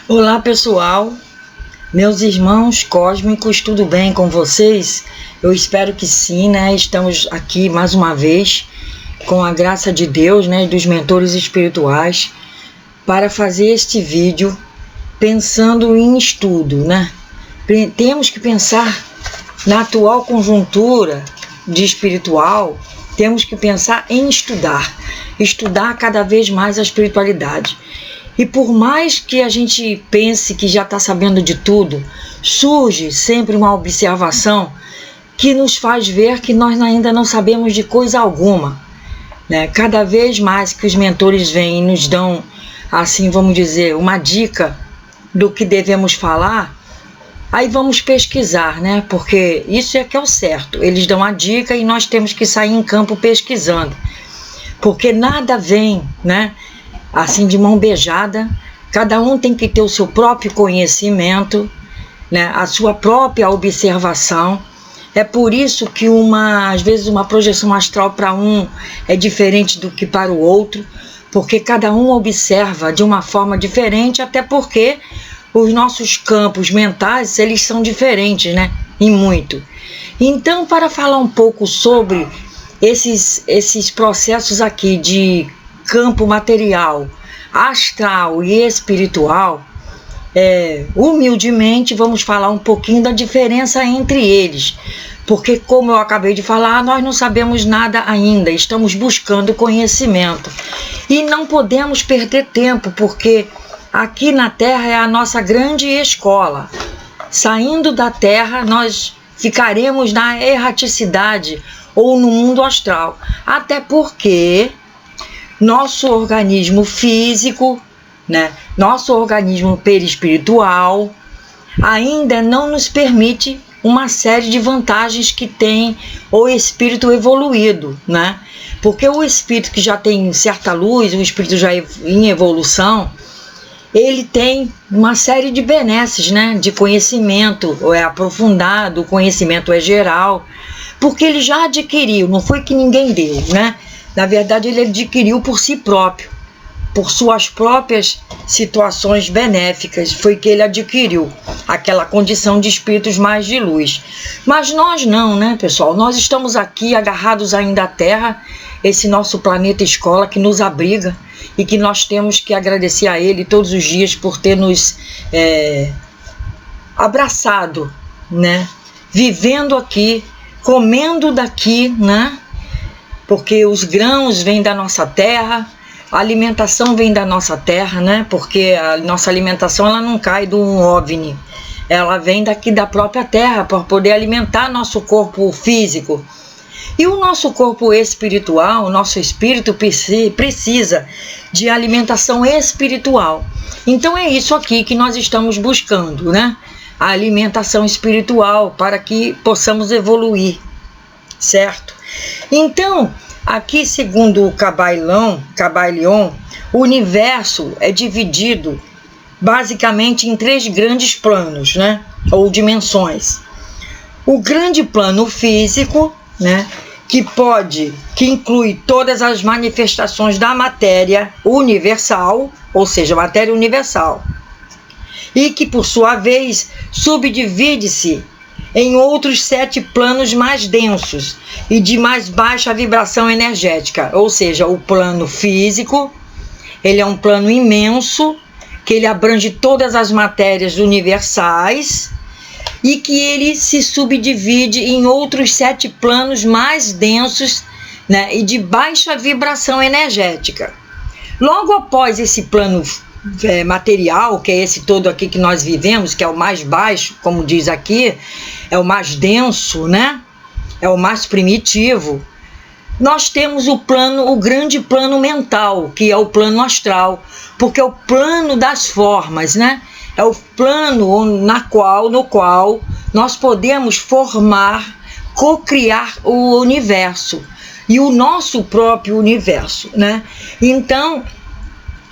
Olá pessoal, meus irmãos cósmicos, tudo bem com vocês? Eu espero que sim, né? Estamos aqui mais uma vez com a graça de Deus, né? Dos mentores espirituais, para fazer este vídeo pensando em estudo, né? Temos que pensar na atual conjuntura de espiritual, temos que pensar em estudar cada vez mais a espiritualidade. E por mais que a gente pense que já está sabendo de tudo, surge sempre uma observação que nos faz ver que nós ainda não sabemos de coisa alguma, né? Cada vez mais que os mentores vêm e nos dão, assim vamos dizer, uma dica do que devemos falar, aí vamos pesquisar, né? Porque isso é que é o certo. Eles dão a dica e nós temos que sair em campo pesquisando. Porque nada vem, né? Assim de mão beijada. Cada um tem que ter o seu próprio conhecimento, né? A sua própria observação. É por isso que às vezes uma projeção astral para um é diferente do que para o outro, porque cada um observa de uma forma diferente, até porque os nossos campos mentais, eles são diferentes, né? Em muito. Então, para falar um pouco sobre esses processos aqui de campo material, astral e espiritual, humildemente vamos falar um pouquinho da diferença entre eles, porque como eu acabei de falar, nós não sabemos nada ainda, estamos buscando conhecimento e não podemos perder tempo, porque aqui na Terra é a nossa grande escola. Saindo da Terra, nós ficaremos na erraticidade ou no mundo astral, até porque nosso organismo físico, né, nosso organismo perispiritual, ainda não nos permite uma série de vantagens que tem o espírito evoluído, né? Porque o espírito que já tem certa luz, o espírito já em evolução, ele tem uma série de benesses, né? De conhecimento, é aprofundado, o conhecimento é geral, porque ele já adquiriu, não foi que ninguém deu, né? Na verdade, ele adquiriu por si próprio, por suas próprias situações benéficas, foi que ele adquiriu aquela condição de espíritos mais de luz. Mas nós não, né, pessoal? Nós estamos aqui agarrados ainda à Terra, esse nosso planeta escola que nos abriga e que nós temos que agradecer a ele todos os dias por ter nos abraçado, né? Vivendo aqui, comendo daqui, né? Porque os grãos vêm da nossa terra, a alimentação vem da nossa terra, né? Porque a nossa alimentação ela não cai de um OVNI, ela vem daqui da própria terra para poder alimentar nosso corpo físico. E o nosso corpo espiritual, o nosso espírito precisa de alimentação espiritual. Então é isso aqui que nós estamos buscando, né? A alimentação espiritual para que possamos evoluir, certo? Então, aqui segundo o Kybalion, o universo é dividido basicamente em 3 grandes planos, né? Ou dimensões. O grande plano físico, né? Que inclui todas as manifestações da matéria universal, ou seja, matéria universal, e que por sua vez subdivide-se em outros 7 planos mais densos e de mais baixa vibração energética, ou seja, o plano físico, ele é um plano imenso, que ele abrange todas as matérias universais e que ele se subdivide em outros 7 planos mais densos, né, e de baixa vibração energética. Logo após esse plano material, que é esse todo aqui que nós vivemos, que é o mais baixo, como diz aqui, é o mais denso, né? É o mais primitivo. Nós temos o grande plano mental, que é o plano astral, porque é o plano das formas, né? É o plano no qual nós podemos formar, cocriar o universo e o nosso próprio universo, né? Então,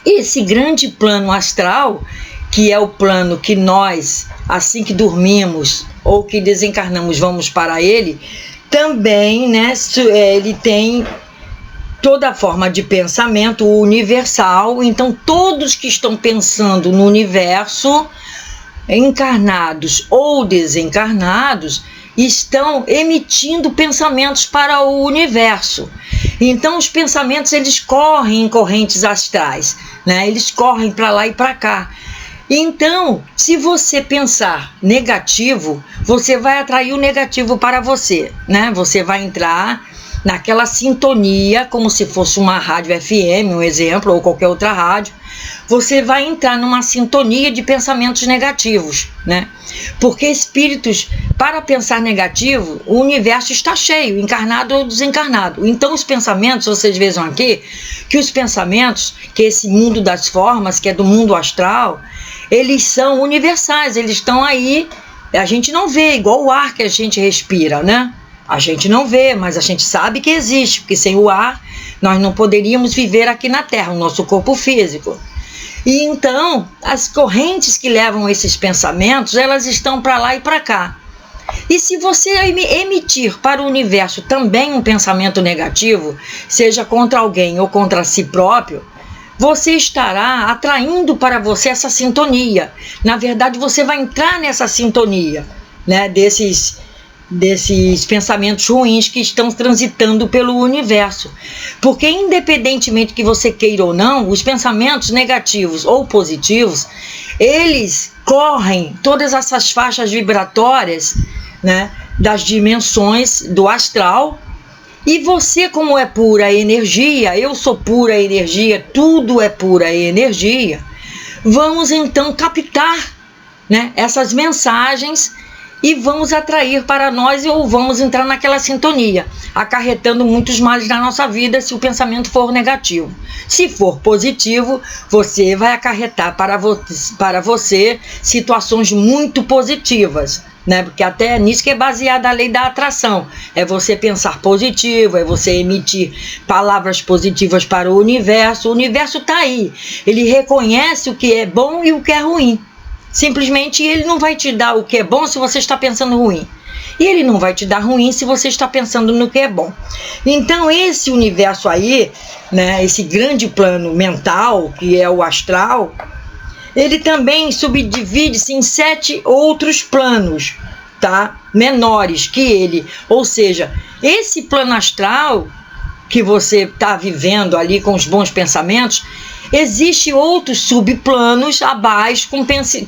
esse grande plano astral, que é o plano que nós, assim que dormimos ou que desencarnamos, vamos para ele, também, né, ele tem toda forma de pensamento universal. Então, todos que estão pensando no universo, encarnados ou desencarnados, estão emitindo pensamentos para o universo. Então, os pensamentos, eles correm em correntes astrais, né? Eles correm para lá e para cá. Então, se você pensar negativo, você vai atrair o negativo para você, né? Você vai entrar naquela sintonia, como se fosse uma rádio FM, um exemplo, ou qualquer outra rádio. Você vai entrar numa sintonia de pensamentos negativos, né? Porque espíritos, para pensar negativo, o universo está cheio, encarnado ou desencarnado. Então os pensamentos, vocês vejam aqui, que os pensamentos, que esse mundo das formas, que é do mundo astral, eles são universais, eles estão aí, a gente não vê, igual o ar que a gente respira, né? A gente não vê, mas a gente sabe que existe, porque sem o ar nós não poderíamos viver aqui na Terra, o nosso corpo físico. E então, as correntes que levam esses pensamentos, elas estão para lá e para cá. E se você emitir para o universo também um pensamento negativo, seja contra alguém ou contra si próprio, você estará atraindo para você essa sintonia. Na verdade, você vai entrar nessa sintonia, né, desses pensamentos ruins que estão transitando pelo universo. Porque independentemente que você queira ou não, os pensamentos negativos ou positivos, eles correm todas essas faixas vibratórias, né, das dimensões do astral. E você, como é pura energia, eu sou pura energia, tudo é pura energia, vamos então captar, né, essas mensagens e vamos atrair para nós, ou vamos entrar naquela sintonia, acarretando muitos males na nossa vida se o pensamento for negativo. Se for positivo, você vai acarretar para você situações muito positivas, né? Porque até nisso que é baseada a lei da atração. É você pensar positivo, é você emitir palavras positivas para o universo. O universo está aí, ele reconhece o que é bom e o que é ruim. Simplesmente ele não vai te dar o que é bom se você está pensando ruim. E ele não vai te dar ruim se você está pensando no que é bom. Então esse universo aí, né, esse grande plano mental, que é o astral, ele também subdivide-se em 7 outros planos, tá? Menores que ele. Ou seja, esse plano astral que você está vivendo ali com os bons pensamentos, existem outros subplanos abaixo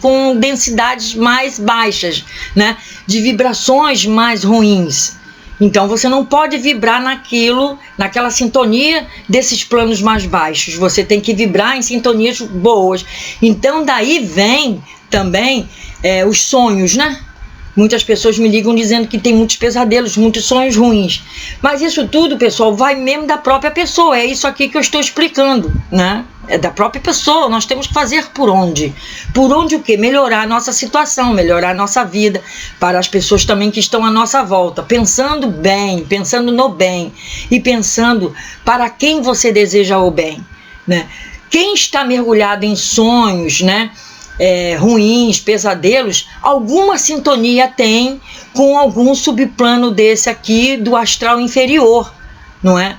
com densidades mais baixas, né? De vibrações mais ruins. Então você não pode vibrar naquela sintonia desses planos mais baixos. Você tem que vibrar em sintonias boas. Então daí vem também os sonhos, né? Muitas pessoas me ligam dizendo que tem muitos pesadelos, muitos sonhos ruins. Mas isso tudo, pessoal, vai mesmo da própria pessoa. É isso aqui que eu estou explicando, né? É da própria pessoa. Nós temos que fazer por onde? Por onde o quê? Melhorar a nossa situação, melhorar a nossa vida, para as pessoas também que estão à nossa volta. Pensando bem, pensando no bem e pensando para quem você deseja o bem, né? Quem está mergulhado em sonhos, né? Ruins, pesadelos, alguma sintonia tem com algum subplano desse aqui do astral inferior, não é?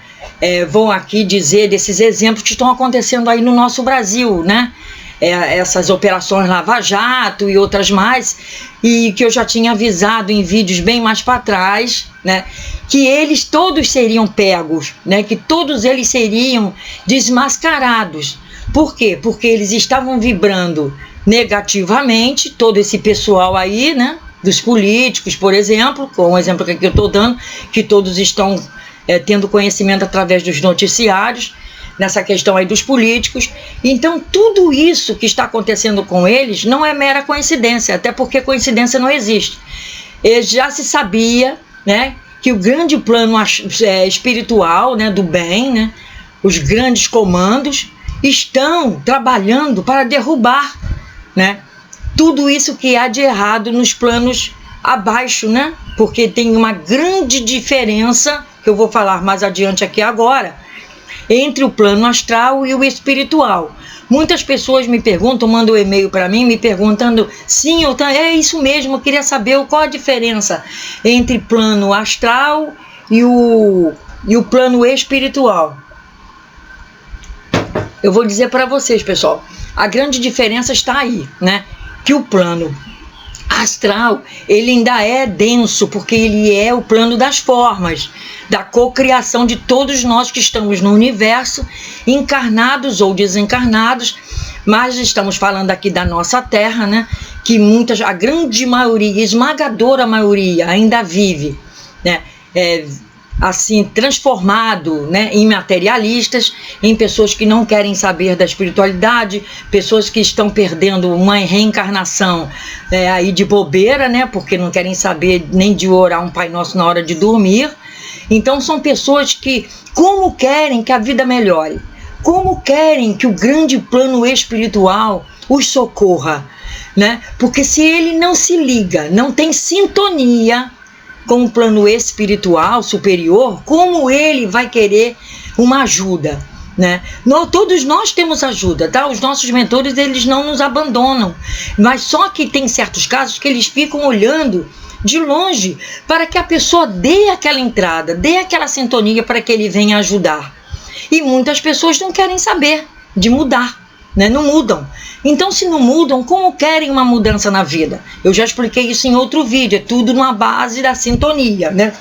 Vou aqui dizer desses exemplos que estão acontecendo aí no nosso Brasil, né? Essas operações Lava Jato e outras mais, e que eu já tinha avisado em vídeos bem mais para trás, né? Que eles todos seriam pegos, né? Que todos eles seriam desmascarados. Por quê? Porque eles estavam vibrando negativamente, todo esse pessoal aí, né, dos políticos, por exemplo, com o exemplo que eu estou dando, que todos estão tendo conhecimento através dos noticiários, nessa questão aí dos políticos. Então tudo isso que está acontecendo com eles não é mera coincidência, até porque coincidência não existe. Já se sabia, né, que o grande plano espiritual, né, do bem, né, os grandes comandos estão trabalhando para derrubar, né, tudo isso que há de errado nos planos abaixo, né? Porque tem uma grande diferença, que eu vou falar mais adiante aqui agora, entre o plano astral e o espiritual. Muitas pessoas me perguntam, mandam um e-mail para mim, me perguntando, sim, é isso mesmo, eu queria saber qual a diferença entre plano astral e o plano espiritual. eu vou dizer para vocês, pessoal, a grande diferença está aí, né? Que o plano astral, ele ainda é denso, porque ele é o plano das formas, da cocriação de todos nós que estamos no universo, encarnados ou desencarnados, mas estamos falando aqui da nossa Terra, né? Que a grande maioria, esmagadora maioria, ainda vive, né? Assim, transformado, né, em materialistas, em pessoas que não querem saber da espiritualidade, pessoas que estão perdendo uma reencarnação aí de bobeira, né, porque não querem saber nem de orar um Pai Nosso na hora de dormir. Então são pessoas que, como querem que a vida melhore, como querem que o grande plano espiritual os socorra, né? Porque se ele não se liga, não tem sintonia com o plano espiritual superior, como ele vai querer uma ajuda, né? Todos nós temos ajuda, tá? Os nossos mentores, eles não nos abandonam, mas só que tem certos casos que eles ficam olhando de longe para que a pessoa dê aquela entrada, dê aquela sintonia para que ele venha ajudar. E muitas pessoas não querem saber de mudar, né? Não mudam. Então, se não mudam, como querem uma mudança na vida? Eu já expliquei isso em outro vídeo, é tudo numa base da sintonia, né?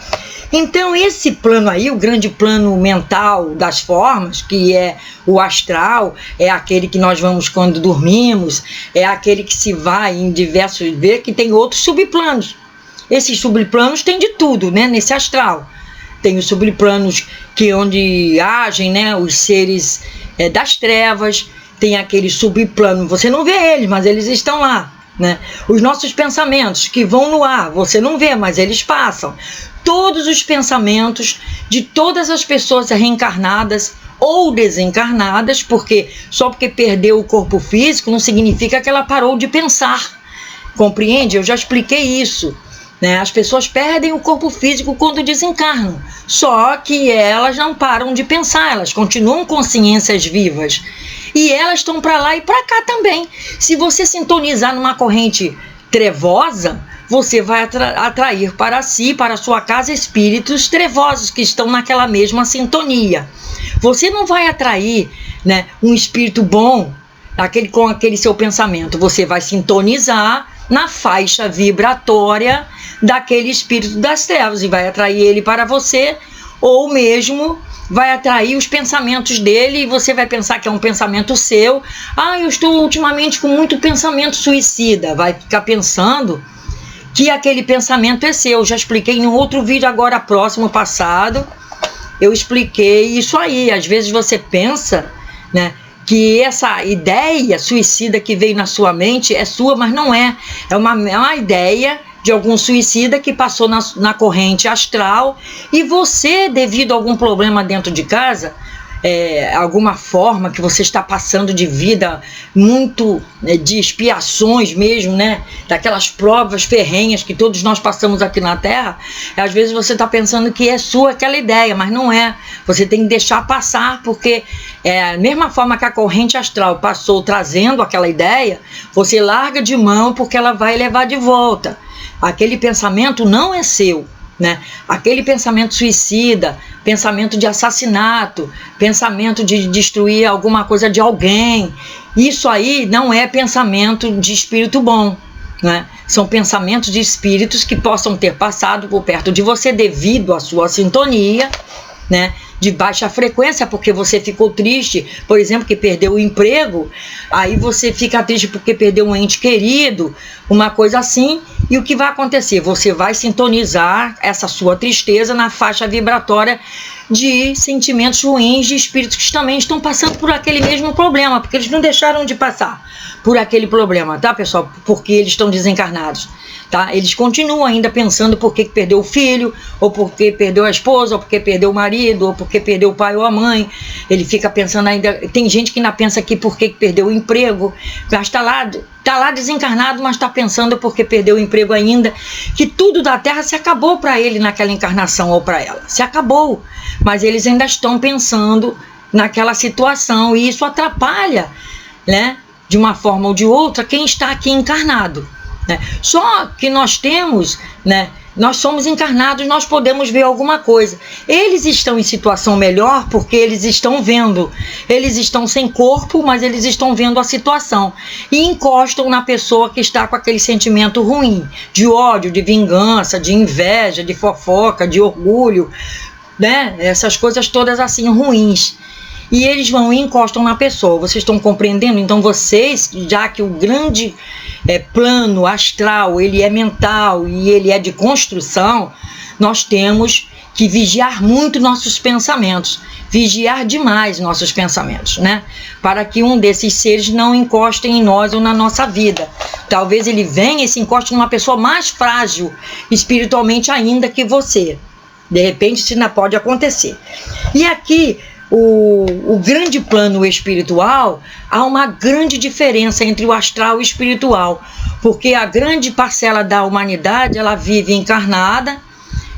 Então, esse plano aí, o grande plano mental das formas, que é o astral, é aquele que nós vamos quando dormimos, é aquele que se vai em diversos... Vê que tem outros subplanos. Esses subplanos tem de tudo, né? Nesse astral. Tem os subplanos que onde agem, né, os seres das trevas. Tem aquele subplano, você não vê eles, mas eles estão lá, né? Os nossos pensamentos que vão no ar, você não vê, mas eles passam. Todos os pensamentos de todas as pessoas reencarnadas ou desencarnadas, porque só porque perdeu o corpo físico não significa que ela parou de pensar. Compreende? Eu já expliquei isso, né? As pessoas perdem o corpo físico quando desencarnam, só que elas não param de pensar, elas continuam consciências vivas. E elas estão para lá e para cá também. Se você sintonizar numa corrente trevosa, você vai atrair para si, para a sua casa, espíritos trevosos que estão naquela mesma sintonia. Você não vai atrair, né, um espírito bom com aquele seu pensamento. Você vai sintonizar na faixa vibratória daquele espírito das trevas e vai atrair ele para você, ou mesmo vai atrair os pensamentos dele e você vai pensar que é um pensamento seu. Eu estou ultimamente com muito pensamento suicida. Vai ficar pensando que aquele pensamento é seu. Eu já expliquei em um outro vídeo agora próximo, passado. Eu expliquei isso aí. Às vezes você pensa, né, que essa ideia suicida que veio na sua mente é sua, mas não é. É uma ideia de algum suicida que passou na corrente astral e você, devido a algum problema dentro de casa, alguma forma que você está passando de vida muito de expiações mesmo, né? Daquelas provas ferrenhas que todos nós passamos aqui na Terra, às vezes você está pensando que é sua aquela ideia, mas não é. Você tem que deixar passar, porque a mesma forma que a corrente astral passou trazendo aquela ideia, você larga de mão porque ela vai levar de volta. Aquele pensamento não é seu, né? Aquele pensamento suicida, pensamento de assassinato, pensamento de destruir alguma coisa de alguém, isso aí não é pensamento de espírito bom, né? São pensamentos de espíritos que possam ter passado por perto de você devido à sua sintonia, né, de baixa frequência, porque você ficou triste, por exemplo, que perdeu o emprego, aí você fica triste porque perdeu um ente querido, uma coisa assim, e o que vai acontecer? Você vai sintonizar essa sua tristeza na faixa vibratória de sentimentos ruins de espíritos que também estão passando por aquele mesmo problema, porque eles não deixaram de passar por aquele problema, tá, pessoal? Porque eles estão desencarnados, tá? Eles continuam ainda pensando por que perdeu o filho, ou porque perdeu a esposa, ou porque perdeu o marido, ou porque perdeu o pai ou a mãe. Ele fica pensando ainda, tem gente que ainda pensa que por que perdeu o emprego, mas tá lá desencarnado, mas está pensando porque perdeu o emprego ainda, que tudo da Terra se acabou para ele naquela encarnação ou para ela, se acabou, mas eles ainda estão pensando naquela situação e isso atrapalha, né, de uma forma ou de outra, quem está aqui encarnado, né? Só que nós temos, né, Nós somos encarnados, nós podemos ver alguma coisa. Eles estão em situação melhor porque eles estão vendo. Eles estão sem corpo, mas eles estão vendo a situação. E encostam na pessoa que está com aquele sentimento ruim, de ódio, de vingança, de inveja, de fofoca, de orgulho, né? Essas coisas todas assim ruins. E eles vão e encostam na pessoa. Vocês estão compreendendo? Então vocês, já que o grande plano astral, ele é mental e ele é de construção, nós temos que vigiar muito nossos pensamentos. Vigiar demais nossos pensamentos, né? Para que um desses seres não encoste em nós ou na nossa vida. Talvez ele venha e se encoste numa pessoa mais frágil espiritualmente ainda que você. De repente isso ainda pode acontecer. E aqui, o grande plano espiritual, há uma grande diferença entre o astral e o espiritual, porque a grande parcela da humanidade, ela vive encarnada,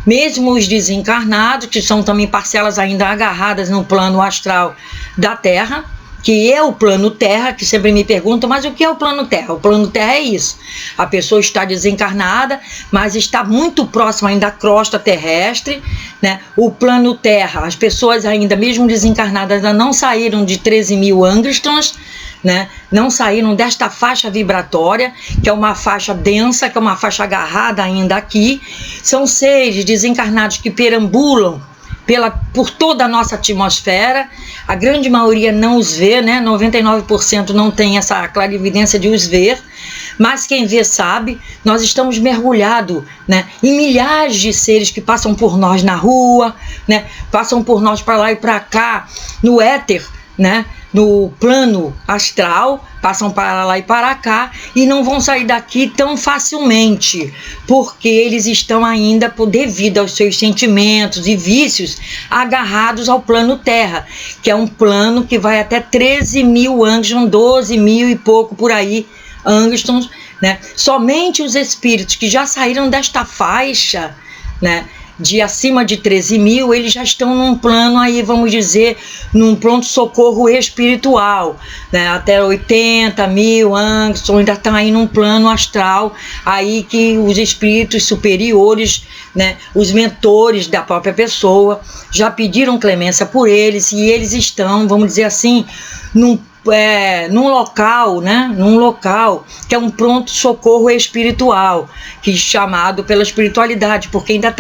mesmo os desencarnados, que são também parcelas ainda agarradas no plano astral da Terra, que é o plano Terra, que sempre me perguntam, mas o que é o plano Terra? O plano Terra é isso. A pessoa está desencarnada, mas está muito próxima ainda da crosta terrestre, né? O plano Terra, as pessoas ainda, mesmo desencarnadas, ainda não saíram de 13.000 angstroms, né? Não saíram desta faixa vibratória, que é uma faixa densa, que é uma faixa agarrada ainda aqui. São seres desencarnados que perambulam por toda a nossa atmosfera. A grande maioria não os vê, né? 99% não tem essa clarividência de os ver, mas quem vê sabe. Nós estamos mergulhados, né, em milhares de seres que passam por nós na rua, né? Passam por nós para lá e para cá, no éter, né? No plano astral, passam para lá e para cá e não vão sair daqui tão facilmente, porque eles estão ainda, devido aos seus sentimentos e vícios, agarrados ao plano Terra, que é um plano que vai até 13.000 angstroms, 12.000 e pouco por aí angstroms, né? Somente os espíritos que já saíram desta faixa, né, de acima de 13.000, eles já estão num plano aí, vamos dizer, num pronto-socorro espiritual, né? Até 80.000 angstroms, ainda estão aí num plano astral, aí que os espíritos superiores, né, os mentores da própria pessoa, já pediram clemência por eles, e eles estão, vamos dizer assim, num local, né? Num local que é um pronto-socorro espiritual, que é chamado pela espiritualidade, porque ainda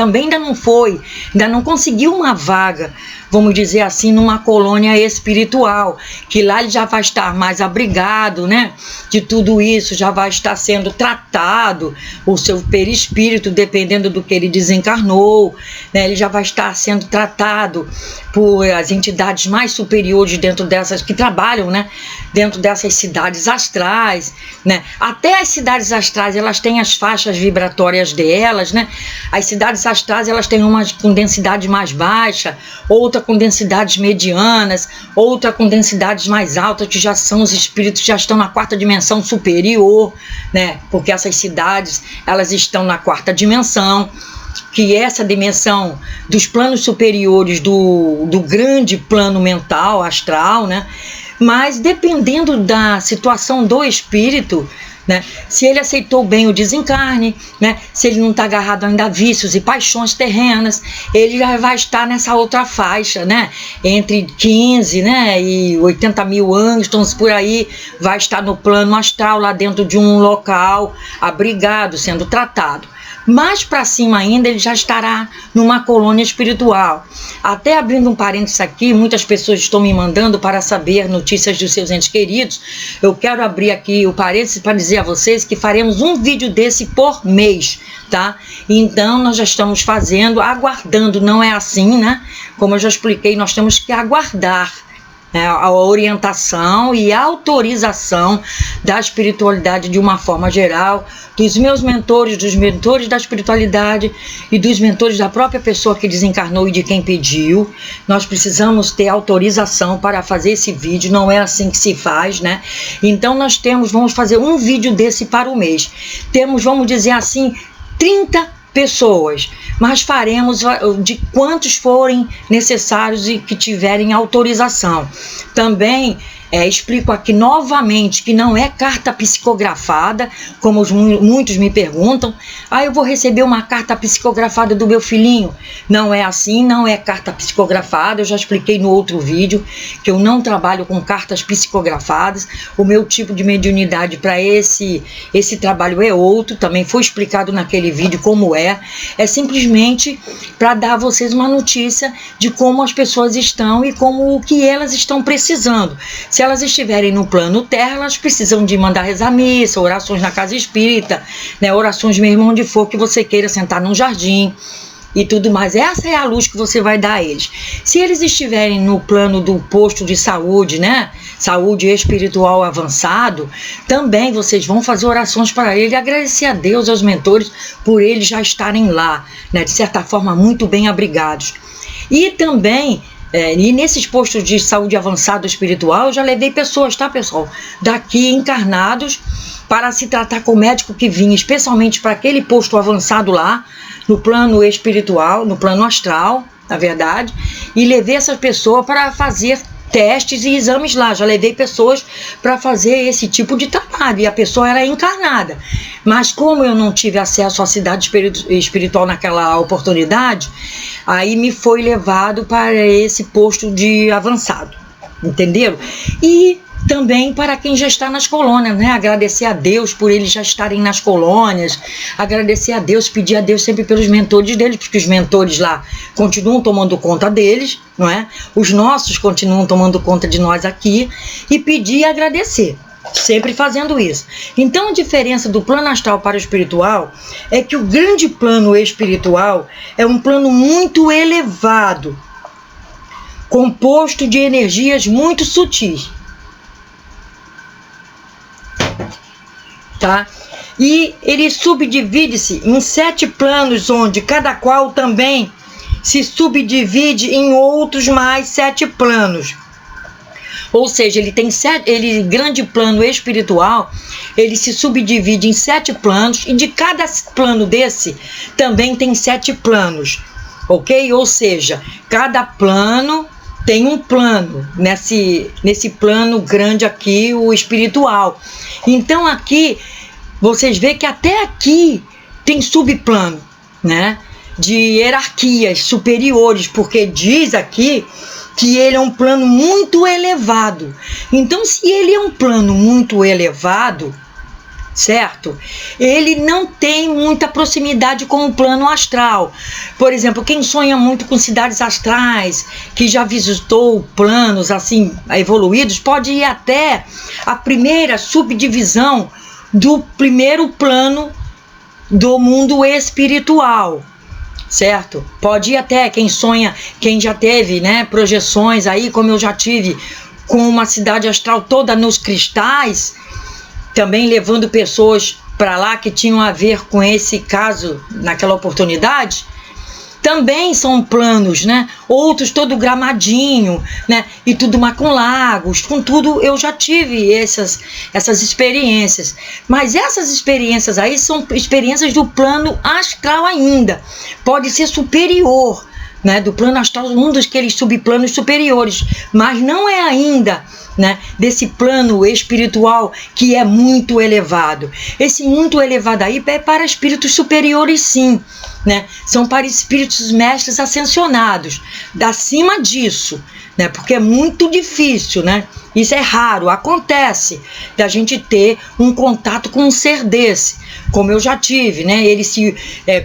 não conseguiu uma vaga, vamos dizer assim, numa colônia espiritual, que lá ele já vai estar mais abrigado, né? De tudo isso, já vai estar sendo tratado, o seu perispírito, dependendo do que ele desencarnou, né? Ele já vai estar sendo tratado por as entidades mais superiores dentro dessas, que trabalham, né, dentro dessas cidades astrais, né? Até as cidades astrais, elas têm as faixas vibratórias delas, né? As cidades astrais, elas têm uma com densidade mais baixa, outra com densidades medianas, outra com densidades mais altas, que já são os espíritos que já estão na quarta dimensão superior, né? Porque essas cidades, elas estão na quarta dimensão, que é essa dimensão dos planos superiores do grande plano mental, astral, né? Mas dependendo da situação do espírito, né? Se ele aceitou bem o desencarne, né? Se ele não está agarrado ainda a vícios e paixões terrenas, ele já vai estar nessa outra faixa, né? Entre 15, né, e 80.000 angstroms por aí, vai estar no plano astral, lá dentro de um local abrigado, sendo tratado. Mais para cima ainda, ele já estará numa colônia espiritual. Até abrindo um parênteses aqui, muitas pessoas estão me mandando para saber notícias dos seus entes queridos. Eu quero abrir aqui o parênteses para dizer a vocês que faremos um vídeo desse por mês, tá? Então, nós já estamos fazendo, aguardando, não é assim, né? Como eu já expliquei, nós temos que aguardar a orientação e a autorização da espiritualidade de uma forma geral, dos meus mentores, dos mentores da espiritualidade e dos mentores da própria pessoa que desencarnou e de quem pediu. Nós precisamos ter autorização para fazer esse vídeo, não é assim que se faz, né? Então nós vamos fazer um vídeo desse para o mês. Temos, vamos dizer assim, 30 pessoas, mas faremos de quantos forem necessários e que tiverem autorização. Também Explico aqui novamente que não é carta psicografada, como muitos me perguntam. Eu vou receber uma carta psicografada do meu filhinho. Não é assim, não é carta psicografada. Eu já expliquei no outro vídeo que eu não trabalho com cartas psicografadas. O meu tipo de mediunidade para esse trabalho é outro. Também foi explicado naquele vídeo como é. É simplesmente para dar a vocês uma notícia de como as pessoas estão e como o que elas estão precisando. Se elas estiverem no plano terra, elas precisam de mandar rezar missa, orações na casa espírita, né, orações mesmo onde for que você queira, sentar num jardim e tudo mais. Essa é a luz que você vai dar a eles. Se eles estiverem no plano do posto de saúde, né, saúde espiritual avançado, também vocês vão fazer orações para ele e agradecer a Deus, aos mentores, por eles já estarem lá, né, de certa forma muito bem abrigados. E também e nesses postos de saúde avançado espiritual, eu já levei pessoas, tá, pessoal, daqui encarnados para se tratar com o médico que vinha especialmente para aquele posto avançado lá, no plano espiritual, no plano astral, na verdade, e levei essas pessoas para fazer testes e exames lá. Já levei pessoas para fazer esse tipo de trabalho e a pessoa era encarnada. Mas como eu não tive acesso à cidade espiritual naquela oportunidade, aí me foi levado para esse posto de avançado, entenderam? E também para quem já está nas colônias, né? Agradecer a Deus por eles já estarem nas colônias, agradecer a Deus, pedir a Deus sempre pelos mentores deles, porque os mentores lá continuam tomando conta deles, não é? Os nossos continuam tomando conta de nós aqui, e pedir e agradecer, sempre fazendo isso. Então a diferença do plano astral para o espiritual é que o grande plano espiritual é um plano muito elevado, composto de energias muito sutis. Tá? E ele subdivide-se em 7 planos, onde cada qual também se subdivide em outros mais 7 planos. Ou seja, ele grande plano espiritual, ele se subdivide em 7 planos, e de cada plano desse também tem 7 planos, ok? Ou seja, cada plano tem um plano, nesse plano grande aqui, o espiritual. Então aqui, vocês veem que até aqui tem subplano, né? De hierarquias superiores, porque diz aqui que ele é um plano muito elevado. Então, se ele é um plano muito elevado, certo? Ele não tem muita proximidade com o plano astral. Por exemplo, quem sonha muito com cidades astrais, que já visitou planos assim evoluídos, pode ir até a primeira subdivisão do primeiro plano do mundo espiritual, certo? Pode ir até quem sonha, quem já teve, né, projeções aí, como eu já tive, com uma cidade astral toda nos cristais, também levando pessoas para lá que tinham a ver com esse caso naquela oportunidade. Também são planos, né? Outros todo gramadinho, né? E tudo mais com lagos, com tudo. Eu já tive essas experiências. Mas essas experiências aí são experiências do plano astral ainda. Pode ser superior, né? Do plano astral, um dos aqueles subplanos superiores. Mas não é ainda, né, desse plano espiritual que é muito elevado. Esse muito elevado aí é para espíritos superiores, sim, né? São para espíritos mestres ascensionados. Acima disso, né? Porque é muito difícil, né? Isso é raro, acontece da gente ter um contato com um ser desse, como eu já tive, né? Ele se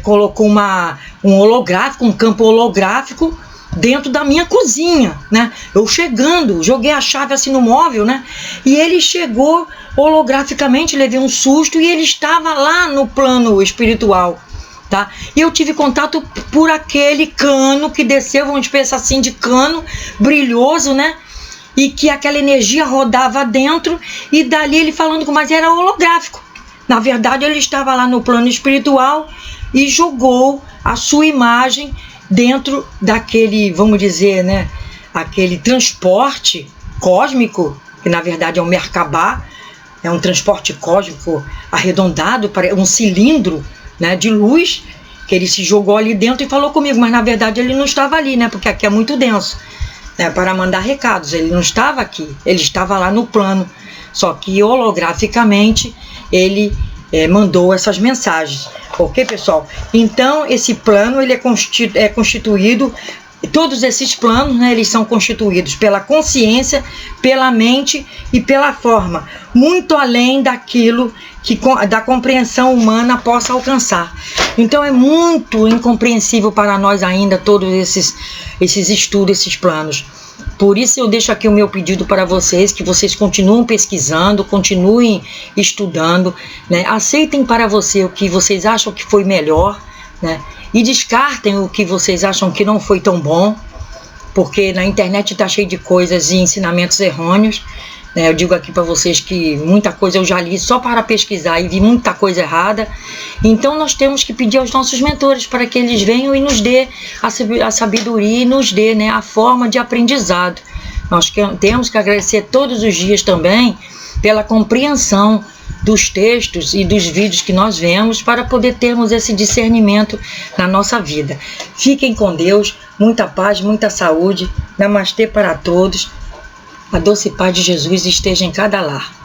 colocou um holográfico, um campo holográfico dentro da minha cozinha, né? Eu chegando, joguei a chave assim no móvel, né? E ele chegou holograficamente, levei um susto e ele estava lá no plano espiritual, tá? E eu tive contato por aquele cano que desceu, vamos pensar assim, de cano brilhoso, né? E que aquela energia rodava dentro, e dali ele falando, mas era holográfico. Na verdade, ele estava lá no plano espiritual e jogou a sua imagem dentro daquele, vamos dizer, né, aquele transporte cósmico, que na verdade é um Merkabah, é um transporte cósmico arredondado, para um cilindro, né, de luz, que ele se jogou ali dentro e falou comigo, mas na verdade ele não estava ali, né, porque aqui é muito denso. né, para mandar recados. Ele não estava aqui, ele estava lá no plano, só que holograficamente ele mandou essas mensagens. Ok, pessoal? Então, esse plano ele é constituído, todos esses planos, né, eles são constituídos pela consciência, pela mente e pela forma, muito além daquilo que da compreensão humana possa alcançar. Então é muito incompreensível para nós ainda todos esses estudos, esses planos. Por isso eu deixo aqui o meu pedido para vocês, que vocês continuem pesquisando, continuem estudando, né? Aceitem para você o que vocês acham que foi melhor, né? E descartem o que vocês acham que não foi tão bom, porque na internet está cheio de coisas e ensinamentos errôneos, né? Eu digo aqui para vocês que muita coisa eu já li só para pesquisar e vi muita coisa errada. Então nós temos que pedir aos nossos mentores para que eles venham e nos dê a sabedoria e nos dê, né, a forma de aprendizado. Nós temos que agradecer todos os dias também pela compreensão dos textos e dos vídeos que nós vemos para poder termos esse discernimento na nossa vida. Fiquem com Deus, muita paz, muita saúde. Namastê para todos. A doce paz de Jesus esteja em cada lar.